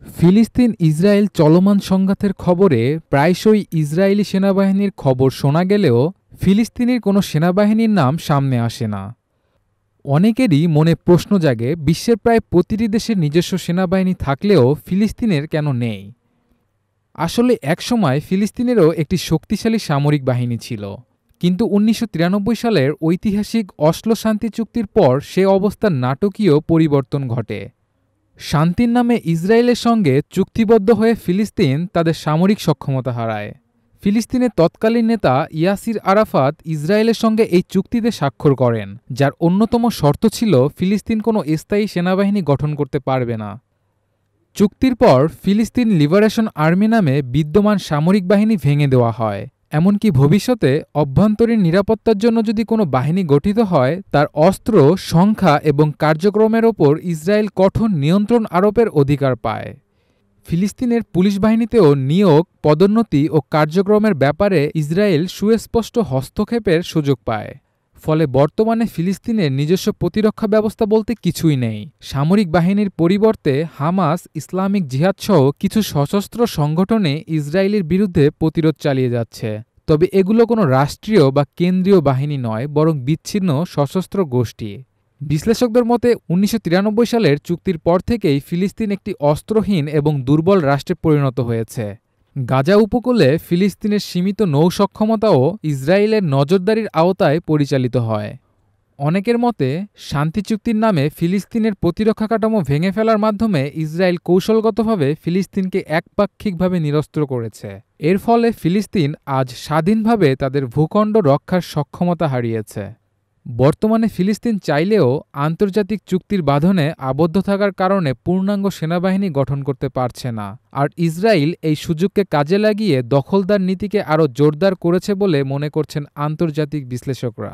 ফিলিস্তিন ইসরায়েল চলমান সংঘাতের খবরে প্রায়শই ইসরায়েলি সেনাবাহিনীর খবর শোনা গেলেও ফিলিস্তিনের কোনো সেনাবাহিনীর নাম সামনে আসে না। অনেকেরই মনে প্রশ্ন জাগে, বিশ্বের প্রায় প্রতিটি দেশের নিজস্ব সেনাবাহিনী থাকলেও ফিলিস্তিনের কেন নেই। আসলে একসময় ফিলিস্তিনেরও একটি শক্তিশালী সামরিক বাহিনী ছিল, কিন্তু ১৯৯৩ সালের ঐতিহাসিক অসলো শান্তি চুক্তির পর সে অবস্থার নাটকীয় পরিবর্তন ঘটে। শান্তির নামে ইসরায়েলের সঙ্গে চুক্তিবদ্ধ হয়ে ফিলিস্তিন তাদের সামরিক সক্ষমতা হারায়। ফিলিস্তিনের তৎকালীন নেতা ইয়াসির আরাফাত ইসরায়েলের সঙ্গে এই চুক্তিতে স্বাক্ষর করেন, যার অন্যতম শর্ত ছিল ফিলিস্তিন কোনো স্থায়ী সেনাবাহিনী গঠন করতে পারবে না। চুক্তির পর ফিলিস্তিন লিবারেশন আর্মি নামে বিদ্যমান সামরিক বাহিনী ভেঙে দেওয়া হয়। এমনকি ভবিষ্যতে অভ্যন্তরীণ নিরাপত্তার জন্য যদি কোনো বাহিনী গঠিত হয়, তার অস্ত্র, সংখ্যা এবং কার্যক্রমের ওপর ইসরায়েল কঠোর নিয়ন্ত্রণ আরোপের অধিকার পায়। ফিলিস্তিনের পুলিশ বাহিনীতেও নিয়োগ, পদোন্নতি ও কার্যক্রমের ব্যাপারে ইসরায়েল সুস্পষ্ট হস্তক্ষেপের সুযোগ পায়। ফলে বর্তমানে ফিলিস্তিনের নিজস্ব প্রতিরক্ষা ব্যবস্থা বলতে কিছুই নেই। সামরিক বাহিনীর পরিবর্তে হামাস, ইসলামিক জিহাদসহ কিছু সশস্ত্র সংগঠনে ইসরায়েলের বিরুদ্ধে প্রতিরোধ চালিয়ে যাচ্ছে। তবে এগুলো কোনো রাষ্ট্রীয় বা কেন্দ্রীয় বাহিনী নয়, বরং বিচ্ছিন্ন সশস্ত্র গোষ্ঠী। বিশ্লেষকদের মতে ১৯৯৩ সালের চুক্তির পর থেকেই ফিলিস্তিন একটি অস্ত্রহীন এবং দুর্বল রাষ্ট্রে পরিণত হয়েছে। গাজা উপকূলে ফিলিস্তিনের সীমিত নৌ সক্ষমতাও ইসরায়েলের নজরদারির আওতায় পরিচালিত হয়। অনেকের মতে শান্তি চুক্তির নামে ফিলিস্তিনের প্রতিরক্ষা কাঠামো ভেঙে ফেলার মাধ্যমে ইসরায়েল কৌশলগতভাবে ফিলিস্তিনকে একপাক্ষিকভাবে নিরস্ত্র করেছে। এর ফলে ফিলিস্তিন আজ স্বাধীনভাবে তাদের ভূখণ্ড রক্ষার সক্ষমতা হারিয়েছে। বর্তমানে ফিলিস্তিন চাইলেও আন্তর্জাতিক চুক্তির বাঁধনে আবদ্ধ থাকার কারণে পূর্ণাঙ্গ সেনাবাহিনী গঠন করতে পারছে না, আর ইসরায়েল এই সুযোগকে কাজে লাগিয়ে দখলদার নীতিকে আরও জোরদার করেছে বলে মনে করছেন আন্তর্জাতিক বিশ্লেষকরা।